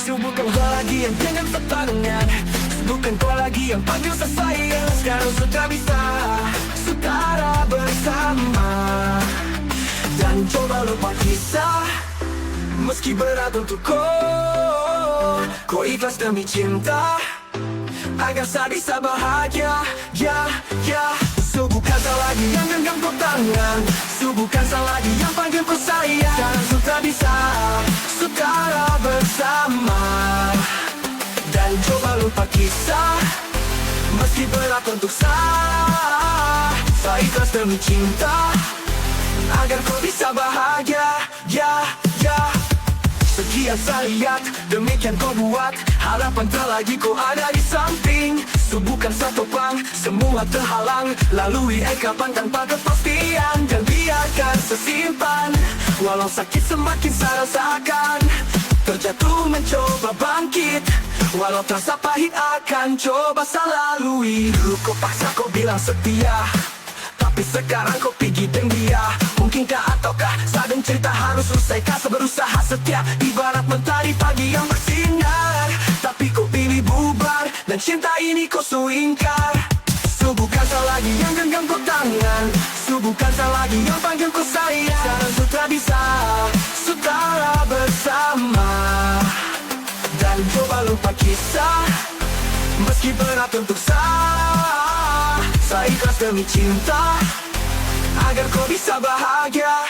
Bukan kau lagi yang dengan pertarungan, bukan kau lagi yang panggil saya sayang. Sekarang sudah bisa saudara bersama, dan coba lupa kisah. Meski berat untuk kau ikhlas demi cinta, agar saya bisa bahagia. Bukan saya lagi yang genggam kau tangan, bukan saya lagi yang panggil kau sayang. Sekarang sudah bisa saudara bersama, dan coba lupa kisah. Meski berat untuk saya ikhlas demi cinta, agar kau bisa bahagia. Sekian saya lihat, demikian kau buat. Harapan tak lagi kau ada di samping. Bukan satu pang, semua terhalang. Lalui ekapan tanpa kepastian, dan biarkan sesimpan. Walau sakit semakin saya rasakan, terjatuh mencoba bangkit. Walau terasa pahit akan coba saya lalui. Dulu kau paksa, kau bilang setia, tapi sekarang kau pergi dengan dia. Mungkinkah ataukah sadang cerita harus usai, kasa berusaha setia. Ibarat mentari pagi yang bersinar, tapi kau pilih bubar, dan cinta ini kau ingkar. Bukan saya lagi yang genggam kau tangan, bukan saya lagi yang panggil kau sayang. Sekarang sudah bisa saudara bersama, dan coba lupa kisah. Meski berat untuk saya ikhlas demi cinta, agar kau bisa bahagia.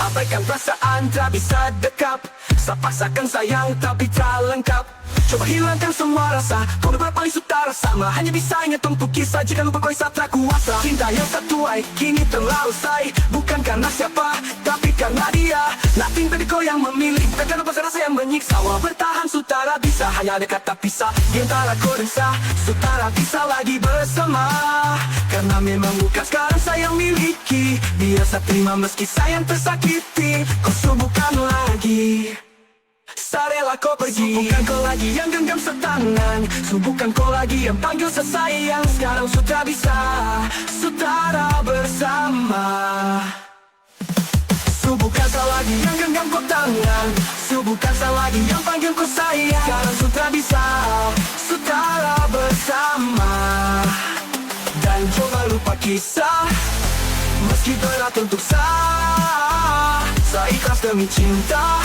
Abaikan perasaan tak bisa dekap, saya paksakan sayang tapi tak lengkap. Coba hilangkan semua rasa, kau dapat paling suka sama. Hanya bisa ingat untuk kisah, jika lupa kau isa tak kuasa. Cinta yang tertuai kini telah usai, bukan karena siapa, tapi karena dia. Nothing tapi kau yang memilih, bukan karena pasal rasa yang menyiksa. Walau bertahan sutara bisa, hanya ada kata pisah di antara kau dan saya. Sutara bisa lagi bersama, karena memang bukan sekarang saya yang miliki. Biar saya terima meski sayang tersakiti. Kau bukan lagi, saya rela kau pergi. Bukan kau lagi yang genggam setangan, bukan kau lagi yang panggil sesayang. Sekarang sudah bisa saudara bersama. Bukan saya lagi yang genggam kau tangan, bukan saya lagi yang panggil kau sayang. Sekarang sudah bisa saudara bersama, dan coba lupa kisah. Meski berat untuk saya ikhlas demi cinta,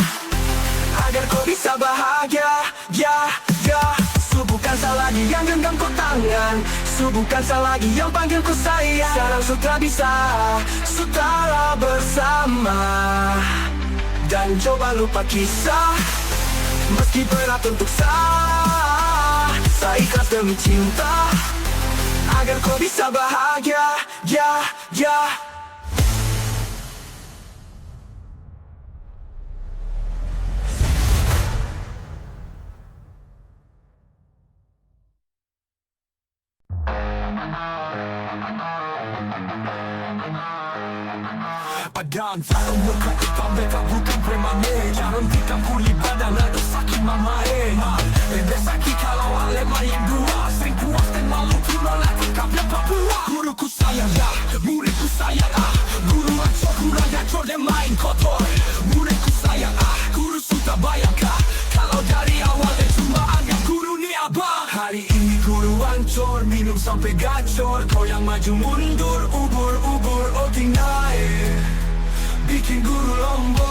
agar kau bisa bahagia. Bukan saya lagi yang genggam kau tangan, bukan saya lagi yang panggil kau sayang. Sekarang sudah bisa saudara bersama, dan coba lupa kisah. Meski berat untuk saya ikhlas demi cinta, agar kau bisa bahagia. Padahal falam berkata mereka bukan premane. Jangan hitam kulit badan ada sakit mamae. Bebas sakit kalau ale main dua. Sering puas dan malu pula latih kapnya Papua. Guruku sayang ya, muridku sayang Guru ancor kurang ancor dan main kotor. Muridku sayang guru sudah bayangkah kalau dari awal dia cuma anggap guru ni abang. Hari ini guru ancor, minum sampai gacor. Kau yang maju mundur, ubur-ubur oting naik, bikin guru lombo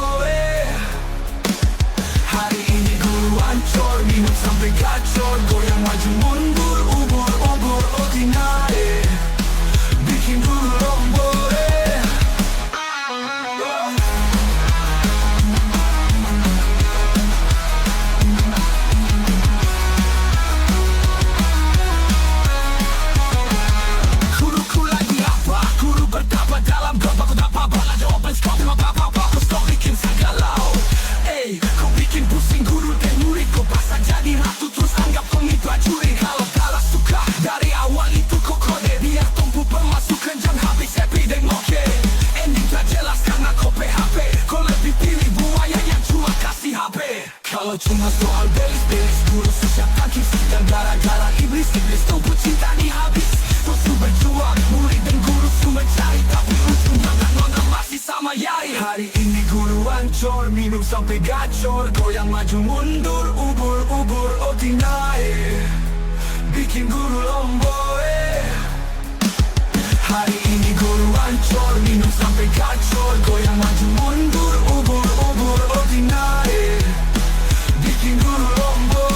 Hari ini guru ancor, minum sampai gacor. Goyang maju mundur, ubur-ubur oting naik, bikin guru lombo Guruku lagi apa? Guru bertapa dalam gambar. Kau tak apa-apa lah jawaban skop. Memang apa-apa kau stop bikin sagalau. Kau bikin pusing guru dan murid. Kau pasang jadi ratu terus anggap kau ni prajurit. Kalau kalah suka dari awal itu kau kode. Biar tumpu pemasukan jangan habis happy dan oke. Ending tak jelas karena kau PHP. Kau lebih pilih buaya yang cuma kasih HP. Kalau cuma soal belis-belis, guru susah kaki. Dan gara-gara iblis-iblis tumpu cinta ni habis. Kau su berjuang, murid dan guru su mencari, tapi ujungnya nona masih sama yari. Hari ini guru ancor, hancur, minum sampai gacor, goyang maju mundur, ubur-ubur otinae, bikin guru lomboe. Hari ini guru hancur, minum sampai gacor, goyang maju mundur, ubur-ubur otinae, bikin guru lomboe.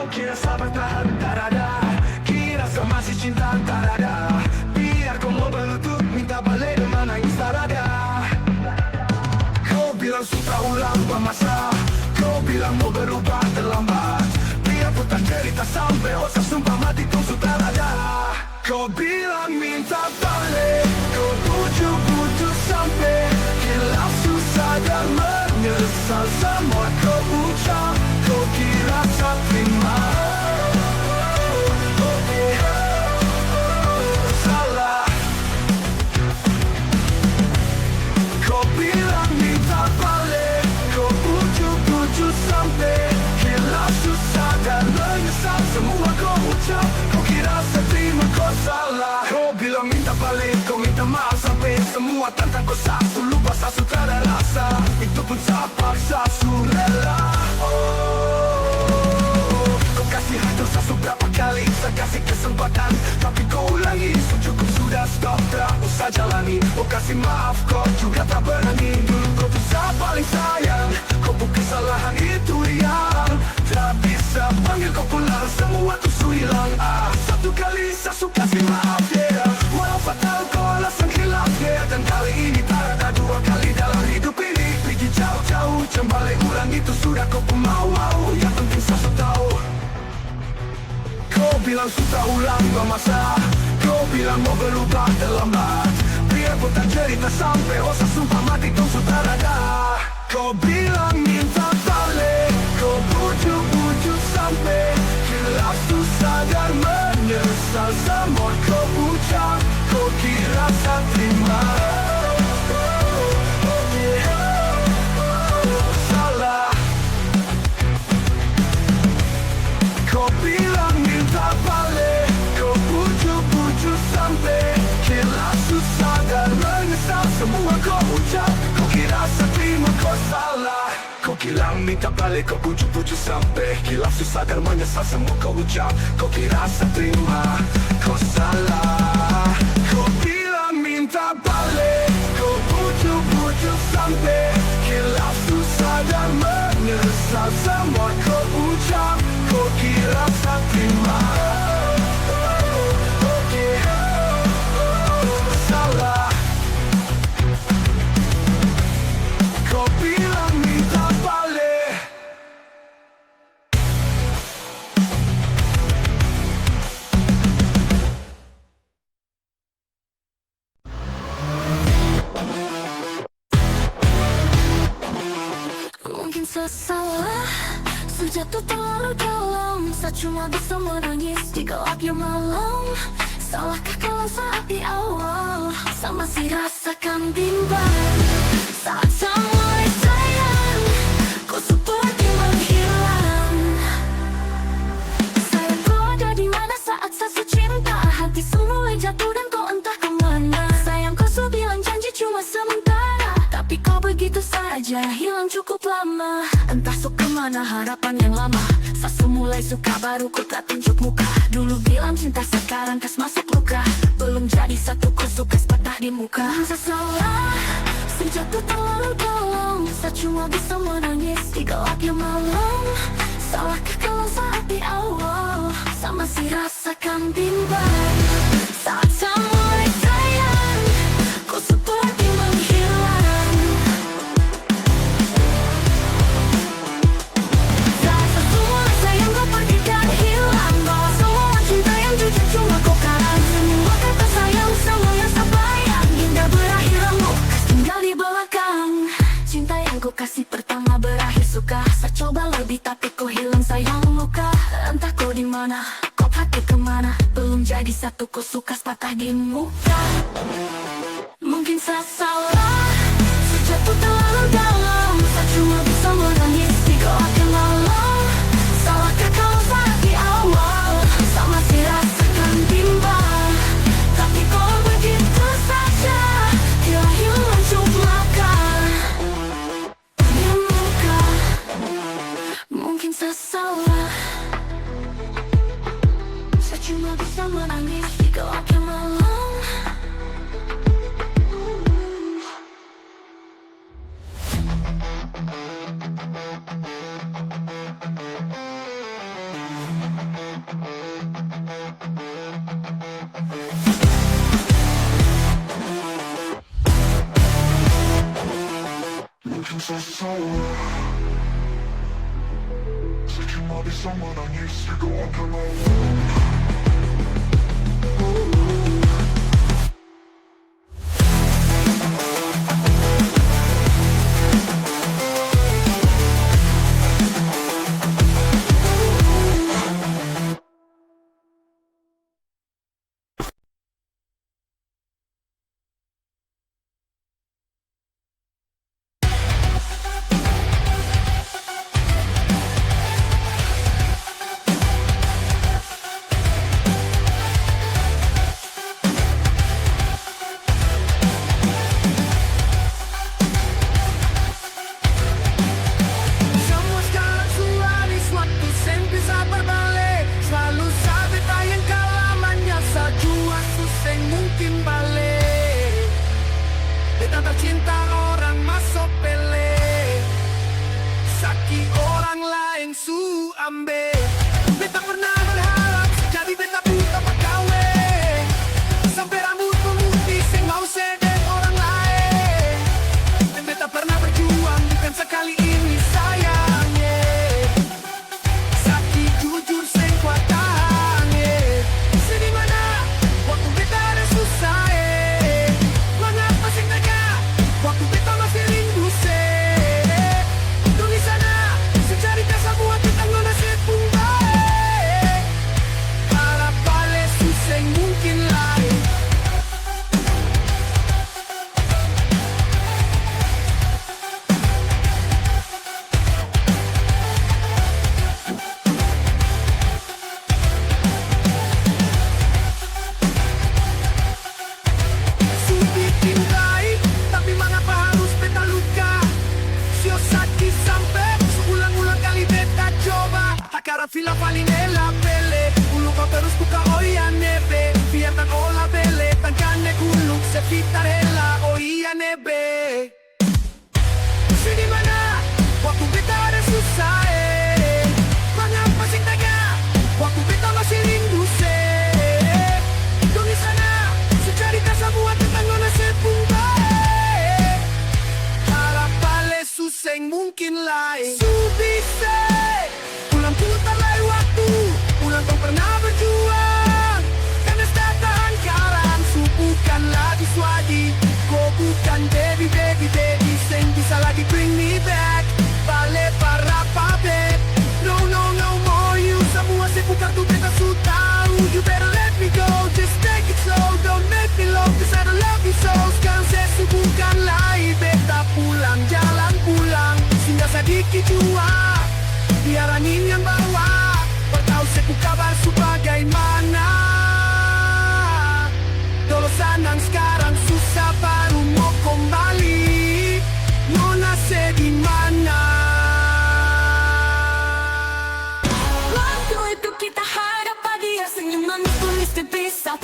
Kira sabar tahan tak ada, kira kau masih cinta tak ada. Biar kau mau berlutut minta balik dan menangis tak ada. Kau bilang sudah ulang bermasa, kau bilang mau berubah terlambat. Biar putar cerita sampai osak sumpah mati kau sudah ada. Kau bilang minta balik, kau bujuk-bujuk sampai hilang susah dan menyesal semua kau ucap. Kau kira tak terima, salah. Kau bilang minta balik, kau bujuk-bujuk sampai hilang susah dan menyesal semua kau ucap. Kau kira tak terima, kau salah. Kau bilang minta balik, kau minta maaf sampai semua tentang kau satu lupa satu tak ada rasa. Itu pun tak paksa sulela. Berapa kali saya kasih kesempatan, tapi kau ulangi. Cukup sudah stop, tak usah jalani. Kau kasih maaf, kau juga tak berani. Dulu kau tuh saya paling sayang, kau bukan kesalahan itu yang tak bisa panggil kau pulang. Semua tuh hilang. Satu kali saya suka kasih maaf, yeah. Walau fatal kau alasan khilaf, yeah. Dan kali ini tak ada dua kali dalam hidup ini. Pergi jauh-jauh, kembali ulang itu sudah kau pun mau. Yang penting saya tahu. Kau bilang sudah ulang bermasa, kau bilang mau berubah terlambat. Biar putar cerita sampai osak sumpah mati kau sudah ada. Kau bilang minta balik, kau bujuk-bujuk sampai hilang susah dan menyesal semua kau ucap. Kau kira tak terima, salah. Kau bilang minta balik, kau bujuk-bujuk sampai hilang susah dan menyesal semua kau ucap. Kau kira tak terima, kau salah. Kau bilang minta balik, kau bujuk-bujuk sampai hilang susah dan menyesal semua kau ucap. Kau kira tak terima, kau salah. Kau bilang minta balik, kau bujuk-bujuk sampai hilang susah dan menyesal semua kau ucap. Kau kira tak terima, salah. Kau bilang minta balik. Mungkin saya salah, sejatuh terlalu dalam. Saya cuma bisa menangis di gelapnya malam. Salahkah kalau saat di awal sama si rasakan bimbang? Saat sang mulai sayang, kau seperti menghilang. Sayang, kau ada di mana saat saya cinta? Hati semula jatuh dan kau entah kemana. Sayang, kau sudah bilang janji cuma sementara, tapi kau begitu saja hilang cukup lama. Entah suka mana harapan yang lama. Saya mulai suka baru ku tak tunjuk muka. Dulu bilang cinta sekarang kas masuk luka. Belum jadi satu ku suka patah di muka. Saya salah, saya jatuh terlalu dalam. Saya cuma bisa menangis di gelapnya malam. Salahkah kalau saat di awal sama si rasakan bimbang? Saat saya mulai sayang, kau seperti menghilang. Saat saya mulai sayang, kau pergi dan hilang. Bawa semua cinta yang jujur cuma kau karang. Semua kata sayang, semua yang saya bayang indah berakhir remuk, tinggal di belakang. Cinta yang kau kasih pertama berakhir suka. Saya coba lebih tapi kau hilang sayang luka. Entah kau di mana, kau hati kemana. Belum jadi satu kau suka patah di muka. Mungkin saya salah, saya jatuh terlalu dalam. Saya cuma bisa menangis di gelapnya malam. Salahkah kalau saat di awal sama si rasakan bimbang? Tapi kau begitu saja hilang cuma di muka. Mungkin saya salah, saya cuma bisa menangis di gelapnya malam. Mungkin saya salah, saya cuma bisa menangis di gelapnya malam. Semua sekarang sudah di suatu sen bisa berbalik. Selalu saja tayang kalamanya sajua suseng mungkin balik. Beta tercinta orang masuk pele. Sakit orang lain su ambil. Beta pernah berharap jadi beta buta pegawai. Sampai rambut memutih sing mau sedeng orang lain. Dan beta pernah berjuang bukan sekali ini sayang, yeah. Sakit jujur sing kuat tahan, yeah. Sedih mana waktu beta ada susah, yeah. Mengapa sing tega waktu beta masih rindu, yeah. Tulis sana sejarah semua tentang nasib pun baik.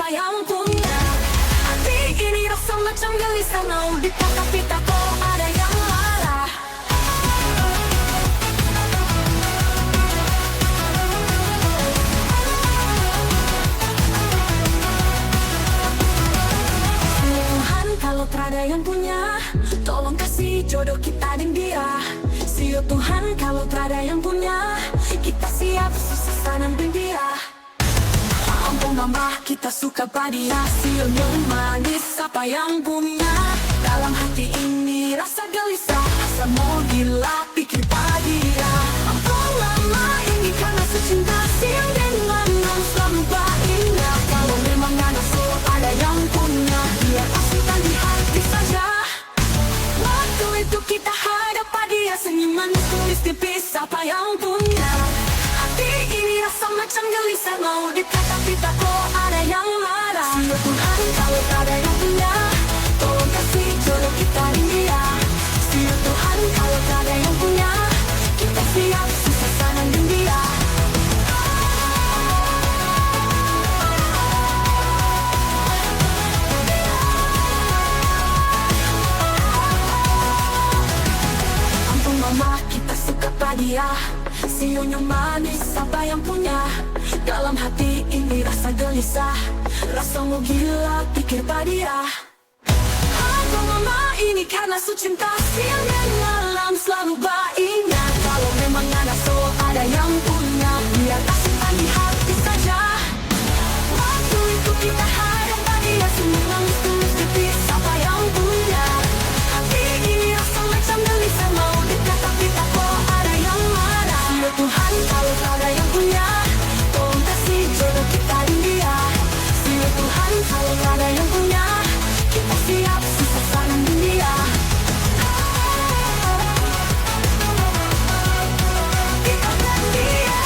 siapa yang punya. Hati ini rasa macam gelisah, mau ditanggapi tak kok ada yang marah. Tuhan kalau terada yang punya, tolong kasih jodoh kita dan dia. Siyo Tuhan kalau terada yang punya, kita siap susah sanang dan dia. Ampun mama kita suka padia, siyo yang manis apa yang punya. Dalam hati ini rasa gelisah, rasa mau gila pikir padia. Ampun mama ini karena secinta, siang dan malam selalu bahagia. Kalau memang anak so ada yang punya, biar asukan di hati saja. Waktu itu kita hadap dia, senyuman tulis tipis apa yang punya. Hati ini rasa macam gelisah, mau ditanggapi tak kok ada yang marah. Siyo Tuhan kalau tak ada yang punya, tolong kasih jodoh kita dan dia. Siyo Tuhan kalau tak ada yang punya, kita siap susah sanang dan dia. Ampun mama kita suka padia, sionya manis apa yang punya. Dalam hati ini rasa gelisah, rasa mau gila pikir padia. Ampun mama ini karena su cinta, siang dan malam selalu bahagia. Kalau memang ada so ada yang punya, biar kasihkan di hati saja. Waktu itu kita hadap dia, semua tulus tipis apa yang punya. Hati ini rasa macam gelisah, mau ditanggapi tak kok ada yang marah. Siyo Tuhan kalau tak ada yang punya, tolong kasih jodoh kita dan dia. Siyo Tuhan kalau tak ada yang punya, kita siap susah sanang dan dia. Kita dan dia.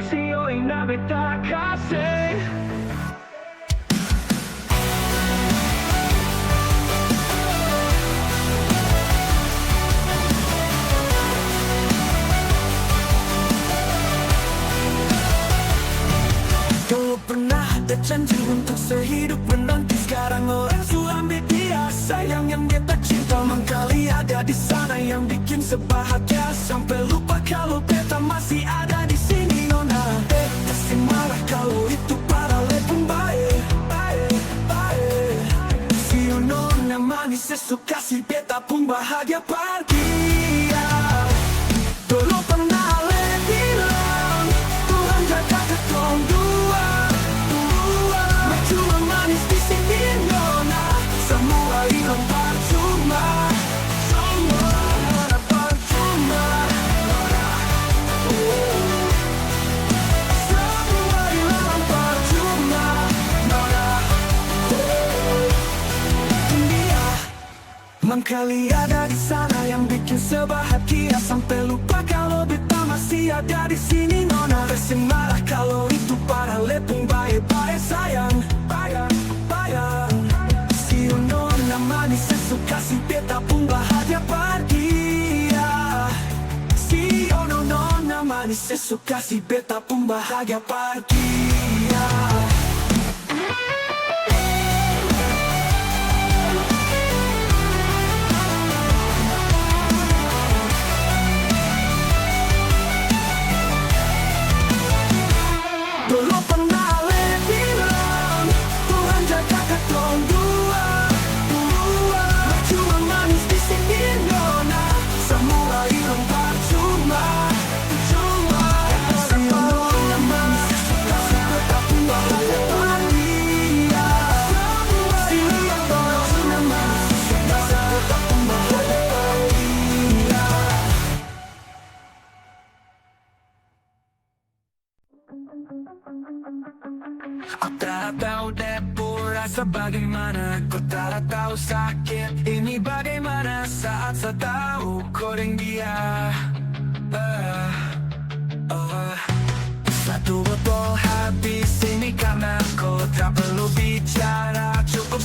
Siyo ina beta kasih. Dulu pernah ada janji untuk sehidup menanti, sekarang orang su ambil dia. Sayang yang dia tak cinta, mengkali ada di sana yang bikin sebahagia. Sampai lupa kalau beta masih ada di sini nona. Kasih marah kalau itu para lepung baik, baik, baik. Si nona manis sesuka si beta pun bahagia pergi ya. Dulu pernah le bilang, Tuhan jaga ketong dua, dua. Cuma manis di sini nona, semua hilang percuma, semua percuma nona. Semua hilang percuma nona. Dia mengkali ada di sana yang bikin sebahagia. Sampai lupa kalau beta masih ada di sini nona. Kasih marah kalau itu para lepung baik-baik sayang, bayang, bayang. Si nona manis sesuka si beta pun bahagia pergi ya. Si nona manis sesuka si beta pun bahagia pergi ya. Dulu pernah le bilang, Tuhan jaga ketong dua, dua. Cuma manis di sini nona, semua hilang percuma, cuma. Si nona manis sesuka si beta pun bahagia pergi ya. Si nona manis sesuka si beta pun bahagia pergi ya. Aku tak tahu debu rasa bagaimana, kau tak tahu sakit ini bagaimana. Saat saya tahu kau dengan dia, satu botol habis ini karena kau tak perlu bicara, cukup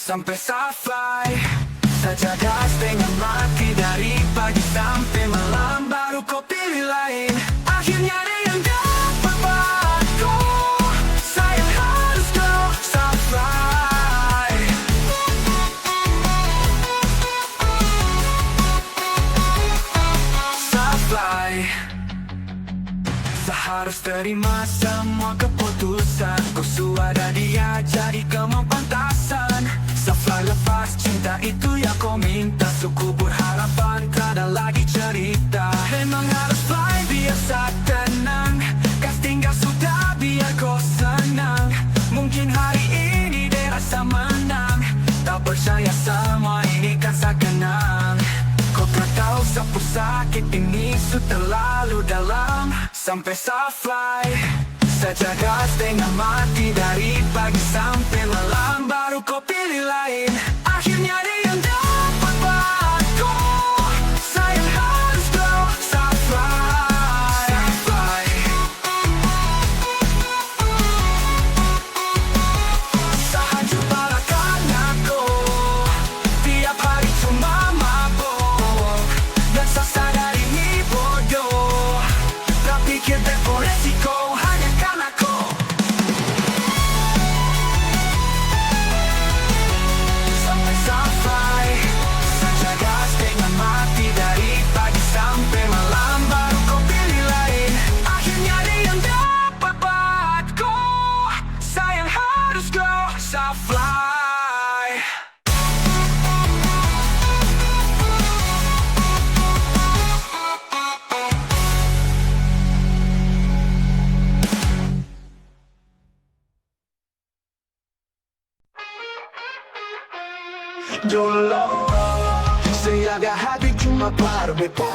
sampai sampai. Saja gas dengan mati dari pagi sampai malam, baru kau pilih lain. Akhirnya dia yang dapat aku, sayang harus kau sampai. Sampai. Seharus terima semua keputusan, kau suara dia jadi kemau pantasan. Sampai lepas cinta itu yang kau minta, sekubur harapan tak ada lagi cerita. Memang harus fly biasa tenang, gas tinggal sudah biar kau senang. Mungkin hari ini dia rasa menang, tak percaya semua ini kan sekenang. Kau tak tahu sapu sakit ini sudah terlalu dalam. Sampai sampai saja gas dengan mati dari pagi sampai malam, baru kau pilih lain. Akhirnya dia yang dapat aku, sayang harus kau sampai. Sehancur balakan aku, tiap hari cuma mabuk, dan saya sadar ini bodoh. Tak pikir tempo resiko hanya karena kau. Sampai saja gas dengan mati dari pagi sampai malam, baru kau pilih lain. Akhirnya dia yang dapat aku, sayang harus kau sampai. Dulu saya ada hati cuma berbeda,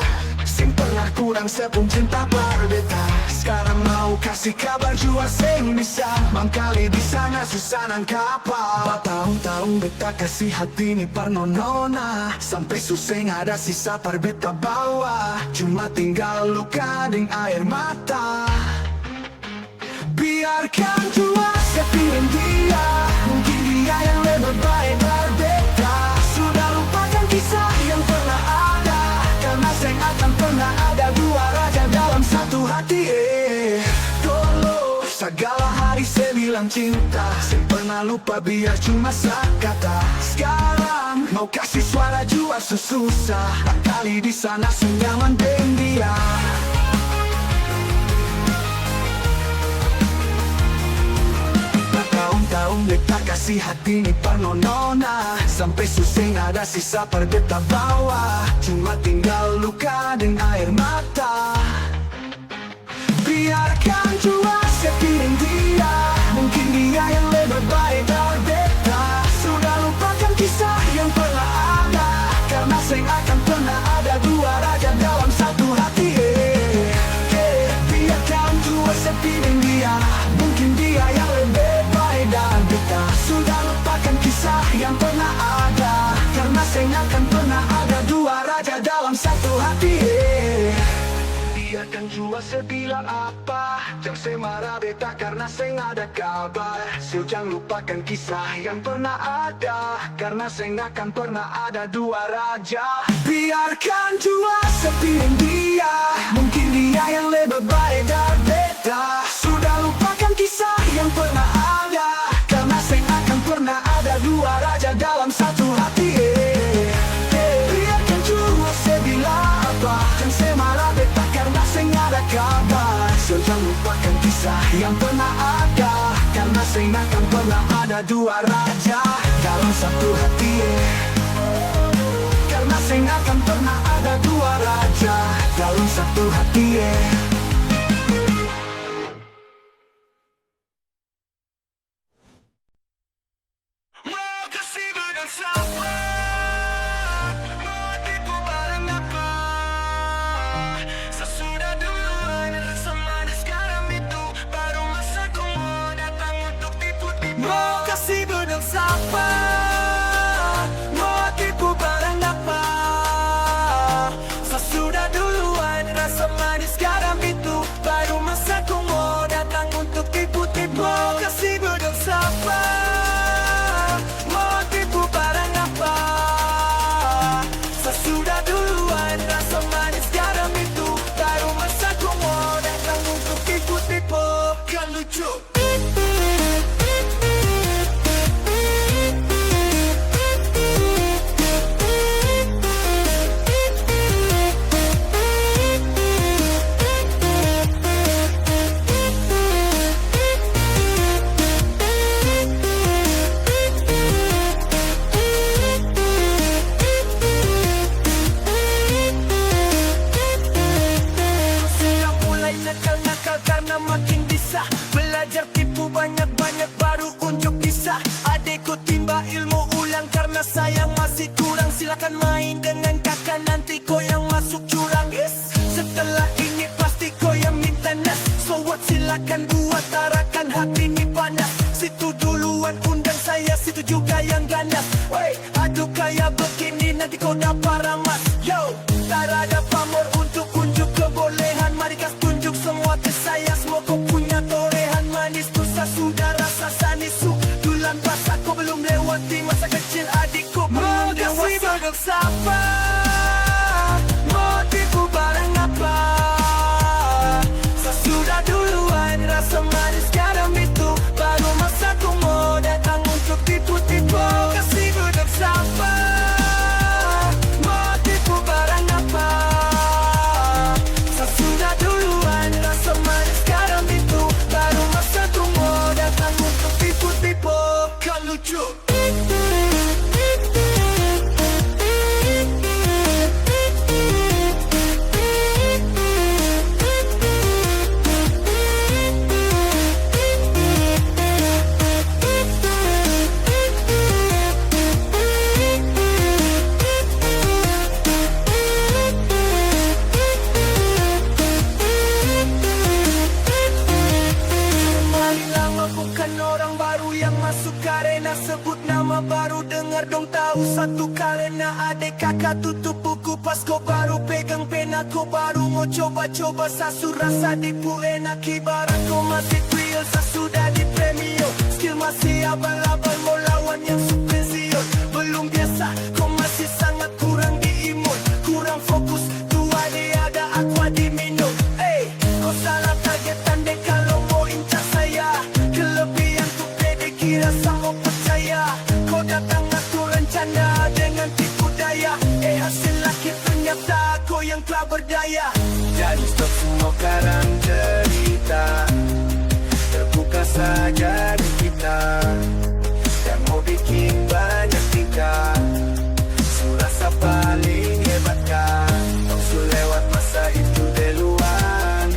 simpen kurang sepun cinta berbeda. Sekarang mau kasih kabar jua sing bisa, mangkali di sana susah nangkapa. Tahun-tahun beta kasih hati ni parnonona, sampai suseng ada sisa par beta bawa, cuma tinggal luka ding air mata. Biarkan jua sepilin dia, mungkin dia yang lebih baik berbeda. Sudah lupakan kisah yang pernah ada, karena saya akan pernah ada dua raja dalam satu hati. Dulu segala hari saya bilang cinta, saya pernah lupa biar cuma sekata. Sekarang mau kasih suara jua susah, kali di sana senyaman dengan dia. Tahun-tahun beta kasih hati ni parnonona, sampai suseng ada sisa par beta bawa, cuma tinggal luka dan air mata. Biarkan jua sepilih dia, mungkin dia yang lebih baik dari beta. Sudah lupakan kisah yang pernah ada, karena saya akan pernah ada dua raja dalam satu hati. Biarkan jua sepilih dia, mungkin dia yang lebih dan beta. Sudah lupakan kisah yang pernah ada, karena saya akan pernah ada dua raja dalam satu hati. Biarkan jua sebilang apa, jangan saya marah beta karena saya nggak ada kabar. Jangan lupakan kisah yang pernah ada, karena saya akan pernah ada dua raja. Biarkan jua sepilih dia, mungkin dia yang lebih baik dari beta. Sudah lupakan kisah yang pernah ada, karena saya akan pernah ada dua raja dalam satu hati. Biarkan jua saya bilang apa, jangan saya marah beta karena saya nggak ada kabar. Jangan lupakan kisah yang pernah ada, karena saya akan pernah ada dua raja dalam satu hati. Karena saya akan pernah ada dua raja dalam satu hati. Mau kasih benang sapa, mau tipu barang apa. Sesudah duluan rasa manis garam main dengan kakak, nanti kau yang masuk jurang. Setelah ini pasti kau yang minta nas. So what, silakan buat tarakan hati ini panas. Situ duluan undang saya, situ juga yang ganas. Wey, aduh kayak begini nanti kau dapat ramas. Yo, tak ada pamor untuk unjuk kebolehan. Mari kas tunjuk semua ke saya, semua kau punya torehan manis. Tusa sudah rasa sanisu, dulan basah kau belum lewati masa kecil adikku belum dewasa. Mau siapa? Mau tipu barang apa? Sesudah duluan rasa manis garam itu, baru masa ku mau datang untuk tipu-tipu. Kasih budak siapa? Mau tipu barang apa? Sesudah duluan rasa manis garam itu, baru masa ku mau datang untuk tipu-tipu. Kan lucu. Sebut nama baru, dengar dong tahu satu karena adik kakak tutup buku pas kau baru pegang pena. Kau baru mau coba-coba sasu rasa dipu enak. Ibarat kau masih real sesudah di premium. Skill masih abal-abal mau lawan yang superior. Belum biasa kau masih sangat kurang diimun, kurang fokus. Tua dia ada aqua diminum. Kau salah targetan deh kalau mau incar saya. Kelebihan tuh pede kira sama percaya. Kau datang aku rencana dengan tipu daya. Hasil laki ternyata kau yang telah berdaya. Jadi stop semua karang cerita, terbuka saja di kita. Dan mau bikin banyak tingkah, surasa paling hebat kan. Kau lewat masa itu deluan,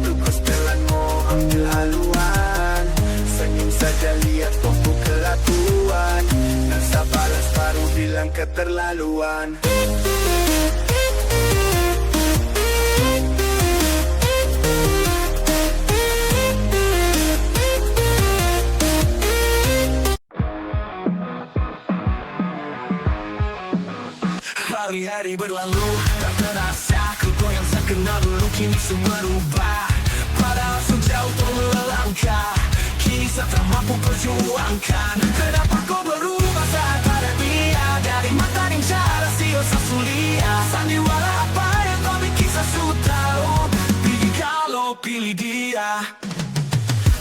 terus pelan mau ambil haluan. Senyum saja lihat toko kelakuan, dan sabalas baru bilang keterlaluan. Hari-hari berlalu, tak terasa ku yang saya kenal dulu kini semua berubah. Padahal sejauh kau melangkah, kini saya tak mampu perjuangkan. Kenapa kau berubah saat ada dia? Dari mata dan cara siosa sulia. Sandiwara apa yang kau bikin saya sudah tahu. Pilih kalau pilih dia.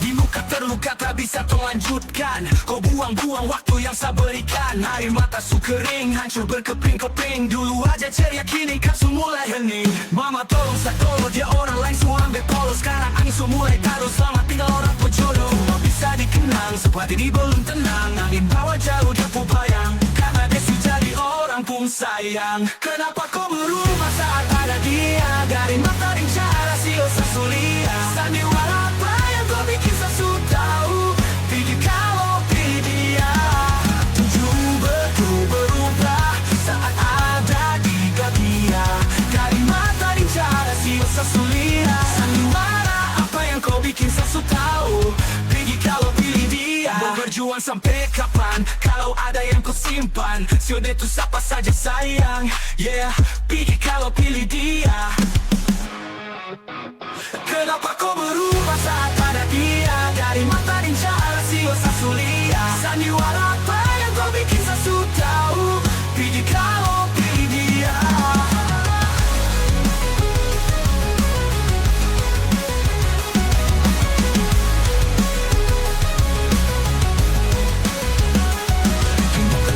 Di muka terluka tak bisa kau lanjutkan. Kau buang-buang waktu yang saya berikan. Air mata su kering, hancur berkeping-keping. Dulu aja ceria, kini kan su mulai hening. Mama tolong saya tolong, dia orang lain semua ambil polos. Sekarang angin su mulai taruh, selamat tinggal orang pejodoh. Cuma bisa dikenang, seperti ini belum tenang. Angin bawa jauh dia pun bayang, karena dia su jadi orang pun sayang. Kenapa kau berubah saat ada dia? Dari mata dan cara siosa sulia. Sandiwara apa yang kau bikin saya sudah tahu. Pilih kalau pilih dia. Tujuh berubah saat ada di dia. Dari mata dan cara siosa sulia. Sandiwara apa yang kau bikin saya sudah tahu. Pilih kalau pilih dia. Berjuang sampai kapan kalau ada yang kau simpan? Siode itu siapa saja sayang. Yeah, pilih kalau pilih dia. Kenapa kau berubah saat ada dia? Dari mata dan cara siosa sulia. Sandiwara apa yang kau bikin saya sudah tahu. Pilih kalau pilih dia.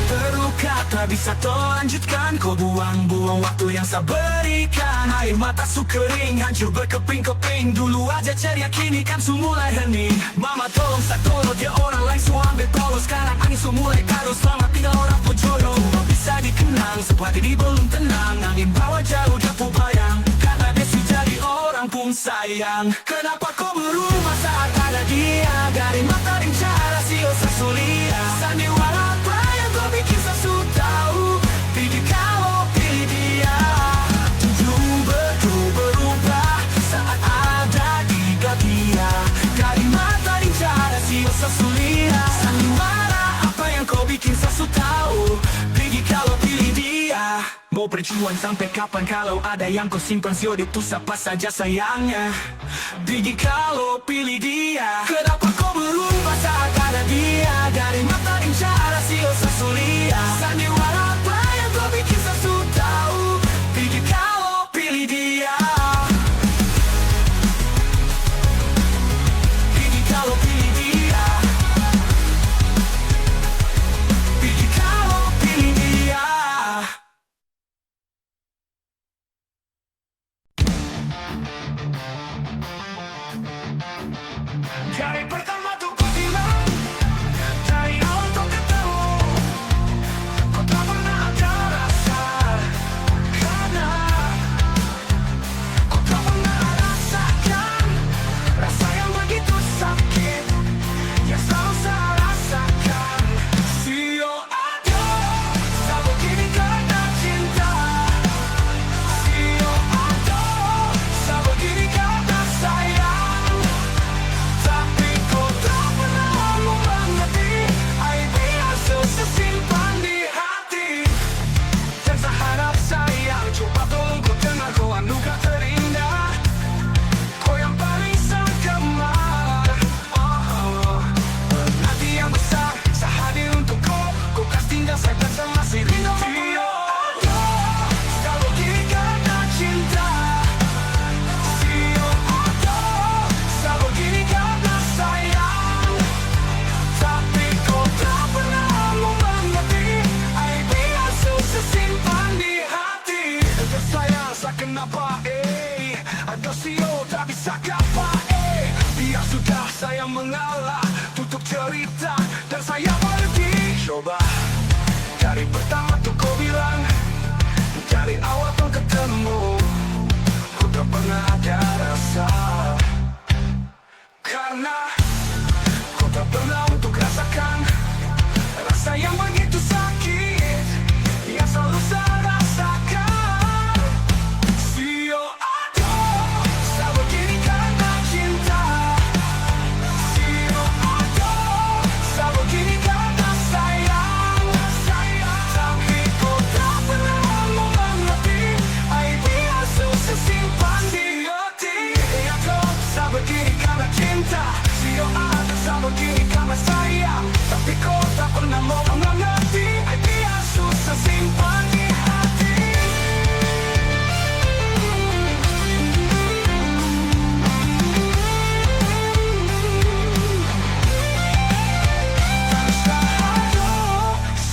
Terluka tak bisa kau lanjutkan. Kau buang-buang waktu yang saya berikan. Air mata su kering, hancur berkeping-keping. Dulu aja ceria, kini kan su mulai hening. Mama tolong saya tolong, dia orang lain su ambil polos. Sekarang angin su mulai taruh, selamat tinggal orang pejodoh. Cuma bisa dikenang, seperti ini belum tenang. Angin bawa jauh dia pun bayang, karena dia su jadi orang pun sayang. Kenapa kau berubah saat ada dia? Dari mata dan cara siosa sulia. Sandiwara apa yang kau bikin saya sudah tahu. Pilih kalau pilih mau berjuang sampai kapan? Kalau ada yang kau simpan sio itu siapa saja sayangnya. Gigi kalau pilih dia, kenapa kau berubah saat ada dia? Dari mata incara sio sesulia, sandiwara apa yang kau bikin sesu tahu? Gigi kalau pilih dia, Gigi kalau pilih dia, Gigi kalau pilih dia. Dari pertama tuh kau bilang, dari awal kau ketemu, kau tak pernah ada rasa. Karena kau tak pernah rasakan rasa yang begitu sakit yang selalu saya rasakan. Sio ada, selalu gini karena cinta. Sio ada, selalu gini karena sayang. Tapi kau tak pernah mengerti aib yang sesimpan di hati. Dan saya harap sayang, coba tolong kau dengar, kau anugerah terindah, kau yang paling segemar. Hati yang besar, saya hadir untuk kau, kau kan tinggal saya bersama si rindu. Sio ada, selalu gini karena cinta. Sio ada, selalu gini karena sayang. Tapi kau tak pernah mengerti aib yang sesimpan di hati. Sayang, saya kenapa ada sio tak bisa kapa biar sudah saya mengalah, tutup cerita dan saya pergi. Coba dari pertama tuh kau bilang, dari awal kau ketemu, ku tak pernah ada rasa. Karena kau tak pernah untuk rasakan rasa yang begitu sakit yang selalu saya rasakan. Sio ada, selalu gini karena cinta. Sio ada, selalu gini karena sayang. Tapi kau tak pernah mengerti aib yang sesimpan di hati. Ya kau selalu gini karena cinta. Sio ada, selalu gini karena sayang. Tapi kau tak pernah mau mengerti aib yang sesimpan di hati.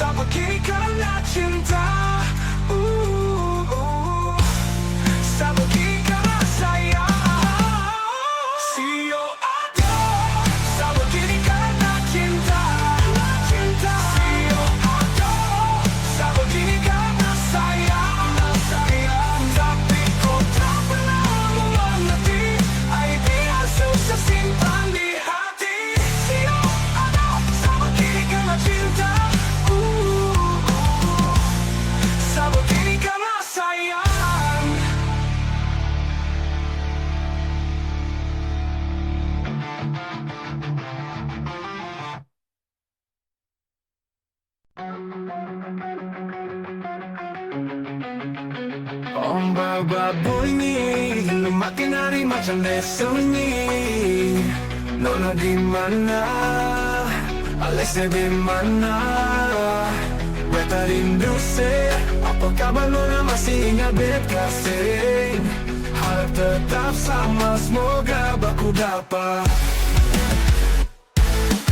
Saya begini karena cinta. Saya begini karena sayang. Sio ada, saya begini karena cinta. Sio ada, saya begini karena sayang. Tapi kau tak pernah mengerti aib yang sesimpan di hati. Sio ada, saya begini karena cinta. Saya begini karena sayang. Ombak berbunyi, makin hari macam sunyi. Nona di mana? Alexia di mana? Beta rindu se. Apa kabar Nona, masih ingat beta se? Harap tetap sama, semoga baku dapat.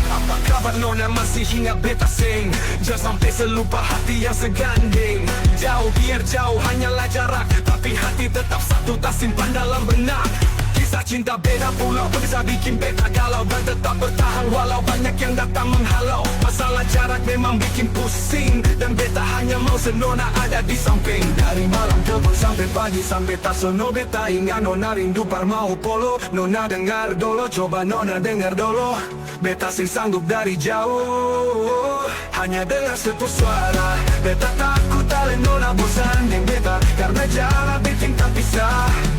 Apa kabar Nona, masih ingat beta sing? Jangan sampai selupa hati yang seganding. Jauh biar jauh hanyalah jarak, tapi hati tetap satu, tak simpan dalam benak. Kisah cinta beda pulau bisa bikin beta galau dan tetap bertahan walau banyak yang datang menghalau. Masalah jarak memang bikin pusing, dan beta hanya mau senona ada di samping. Dari malam terbun sampai pagi, sampai tak sono beta ingat Nona rindu Parmao Polo. Nona dengar dulu, coba Nona dengar dulu. Beta sing sanggup dari jauh, hanya dengar satu suara. Beta takut ale Nona bosan yang beta, karena jarak bikin tak bisa.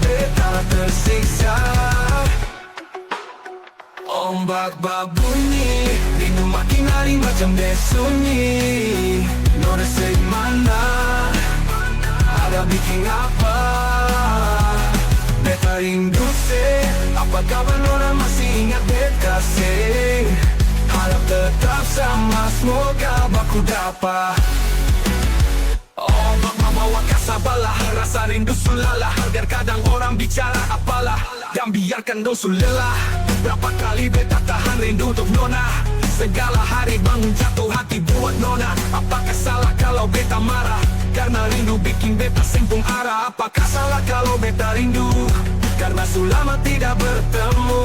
Beta tersiksa. Ombak berbunyi, rindu makin hari macam sunyi. Nona say mana? ada bikin apa? Beta rindu se, apa kabar nona masih ingat beta sing? Harap tetap sama, semoga baku dapat. Oh, bak membawa kasabalah, rasa rindu sulalah. Biar kadang orang bicara apalah, dan biarkan dong sulelah. Berapa kali beta tahan rindu untuk nona, segala hari bangun jatuh hati buat nona. Apakah salah kalau beta marah? Karena rindu bikin beta simpung arah. Apakah salah kalau beta rindu? Karena selama tidak bertemu,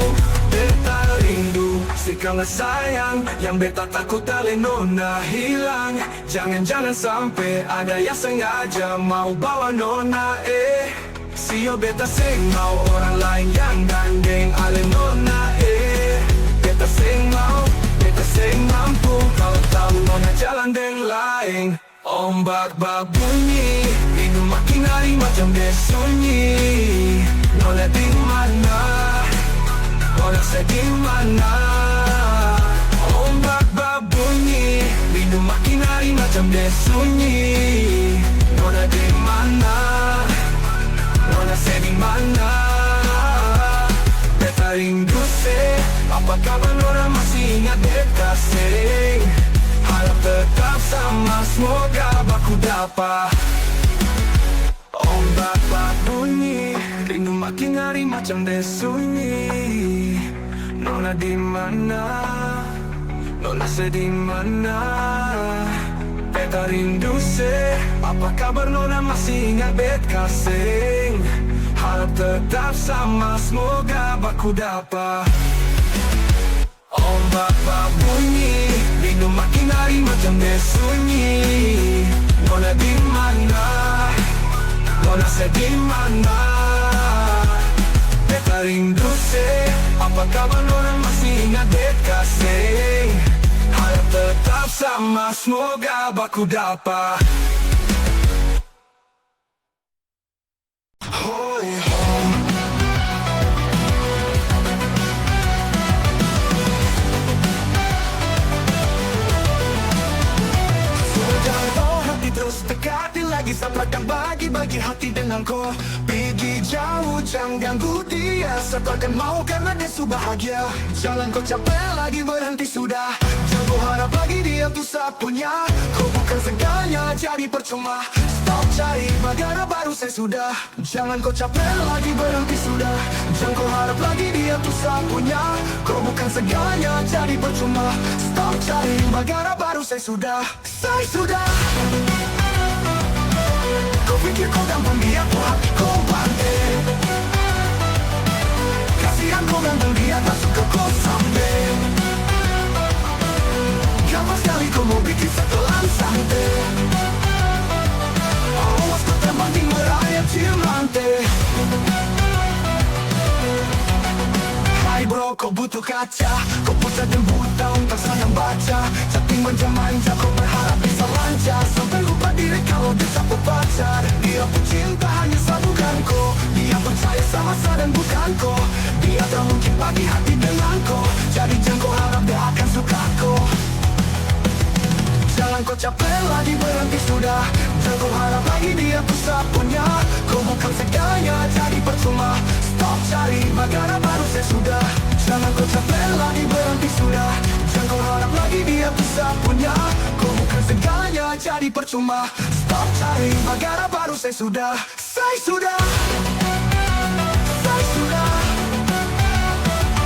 beta rindu sekali sayang. Yang beta takut oleh nona hilang. Jangan-jangan sampai ada yang sengaja mau bawa nona. Sio beta sing mau orang lain yang gandeng ale nona. Beta sing mampu kalau tahu nona jalan deng lain. Ombak bak bunyi, minum makin hari macam dia sunyi. Nona di mana? Nona saya di mana? Ombak bak bunyi, minum makin hari macam dia sunyi. Nona di mana? Nona saya di mana? Beta rindu se, apa kabar nona masih ingat beta sing? Harap tetap sama, semoga baku dapat. Ombak bak bunyi, rindu makin hari macam dia sunyi. Nona di mana? Nona saya di mana? Beta rindu se, apa kabar nona masih ingat beta sing? Harap tetap sama, semoga baku dapat. Ombak bak bunyi, rindu makin hari macam dia sunyi. Nona di mana? Nona saya di mana? Beta rindu se, apa kabar nona masih ingat beta sing? Harap tetap sama, semoga baku dapat. Hoi ho. Terus dekati lagi, sampaikan bagi hati dengan kau. Pergi jauh, jangan ganggu dia. Sertakan mau karena dia sudah bahagia. Jangan kau capek lagi, berhenti sudah. Jangan kau harap lagi dia tuh punya. Kau bukan segalanya, jadi percuma. Stop cari bagara baru saya sudah. Jangan kau capek lagi, berhenti sudah. Jangan kau harap lagi dia tuh punya. Kau bukan segalanya, jadi percuma. Stop cari bagara baru saya sudah. Saya sudah. Kau pikir kau gampang dia tuh hati kau pandai. Kasihan kau ganteng dia tak suka kau sampai. Gampang sekali kau mau bikin setelan santai. Awas kau terbanding merayap cium lantai. Hai bro, kau butuh kaca. Kau pucat dan buta untuk sayang baca. Chatting manja-manja, kau berharap bisa lancar. Sampai lupa diri kalau dia sapu pacar. Dia pun cinta hanya sambungan kau. Dia percaya sama saya dan bukan kau. Dia tak mungkin bagi hati dengan kau. Jadi jangan kau harap dia akan suka kau. Jangan kau capek lagi, berhenti sudah. Jangan kau harap lagi dia pusat punya. Kau bukan segalanya, jadi percuma. Stop cari bagara baru saya sudah. Jangan kau capek lagi, berhenti sudah. Jangan kau harap lagi dia pusat punya. Kau bukan segalanya, jadi percuma. Stop cari bagara baru saya sudah. Saya sudah. Saya sudah.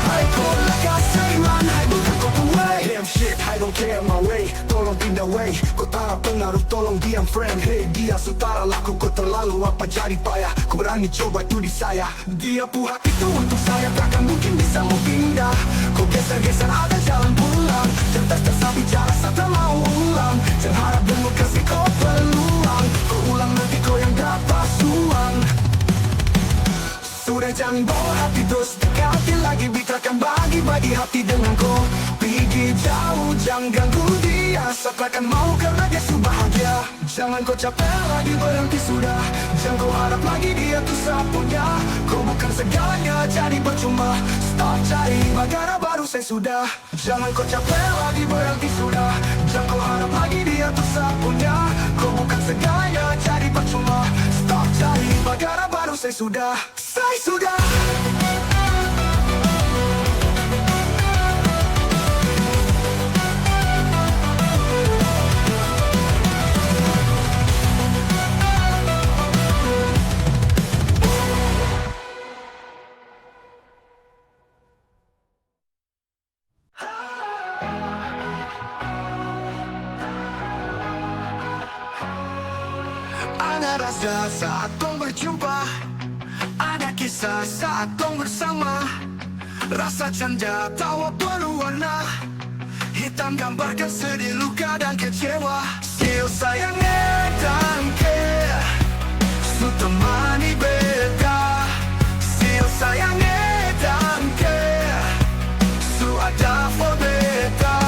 Hai kau lekas seiman, hai bukan kau puai. Damn shit, I don't care my way. Tolong pindah way. Kau tak pengaruh, tolong diam friend. Hey dia sutara laku, kau terlalu apa jadi payah. Kau berani coba itu di saya. Dia puhat itu untuk saya, takkan mungkin bisa mau pindah. Kau geser-geser ada jalan pulang. Cerdas tersah bicara, saya mau ulang. Jangan harap demo kasih kau peluang. Kau ulang nanti kau yang dapat suang. Sudah jangan bawa hati terus dekati lagi. Bicarakan bagi hati dengan kau. Pergi jauh, jangan ganggu dia. Seakan mau karena dia sudah bahagia. Jangan kau capek lagi, berhenti sudah. Jangan kau harap lagi dia tuh punya. Kau bukan segalanya, jadi percuma. Stop cari bagara baru saya sudah. Jangan kau capek lagi, berhenti sudah. Jangan kau harap lagi dia tuh punya. Kau bukan segalanya, jadi percuma. Stop saya sudah. Ada rasa saat tong berjumpa, ada kisah saat tong bersama. Rasa canda tawa berwarna hitam gambarkan sedih, luka dan kecewa. Still sayangnya dan care su temani beta. Still sayangnya dan care su ada for beta,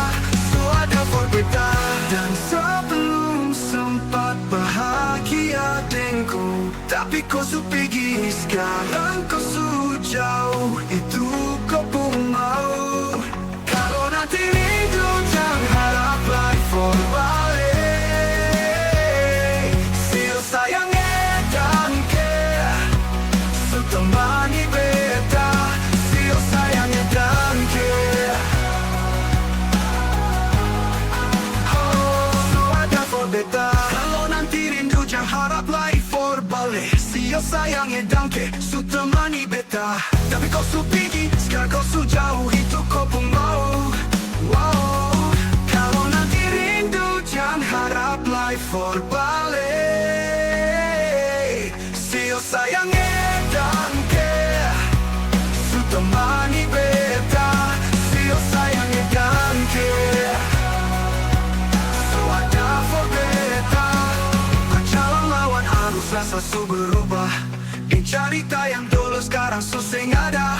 su ada for beta. Dan sebelum sempat bahagia denganku, tapi kau su pergi, sekarang kau su jauh. Itu kau pun mau. Kalau nanti rindu jangan harap lagi for balik. Still sayangnya dan care su temani beta. Still sayangnya dan care su ada for beta. Kalau nanti rindu jangan harap lagi for balik. Still sayangnya dan care su temani beta. Tapi kau su pergi, sekarang kau su jauh. Itu kau pun mau. Wow. Kalau nanti rindu jangan harap lagi for balik. Still sayangnya dan care su temani beta. Still sayangnya dan care su ada for beta. Berjalan lawan arus rasa su berubah. Di cerita yang dulu sekarang su sing ada.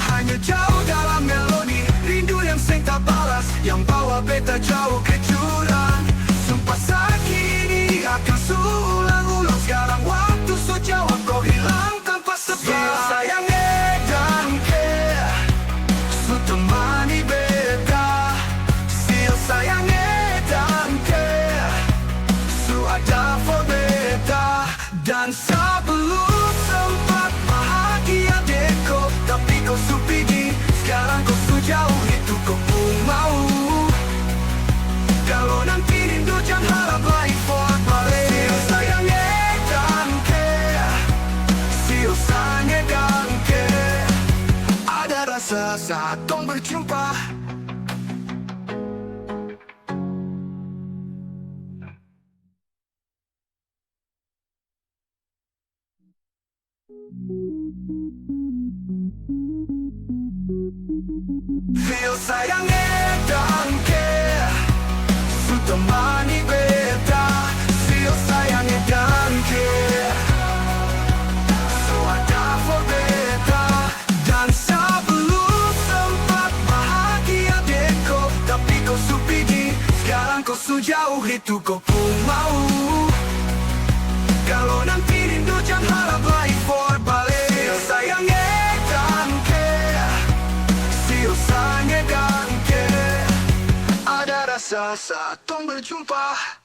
Hanya jauh dalam melodi, rindu yang sing tak balas, yang bawa beta jauh ke jurang. Sumpah sakit ini akan ulang-ulang. Sekarang waktu su jawab kau hilang tanpa sebab. Still sayangnya dan care su temani beta. Still sayangnya dan care su ada for beta. Dan sebelum sempat bahagia deko, tapi kau su pergi, sekarang kau su jauh. Itu kau pun mau. Kalau nanti rindu jangan harap lagi for balik. Still sayangnya dan care, still sayangnya dan care. Ada rasa saat tong berjumpa. Feel sayangnya dan care su temani beta. Feel sayangnya dan care su ada for beta. Dan sebelum sempat bahagia deko, tapi kau su pergi, sekarang kau su jauh. Itu kau pun mau. Kalau nanti rindu jangan harap lagi for balik. Still sayangnya dan care, still sayangnya dan care. Ada rasa saat tong berjumpa.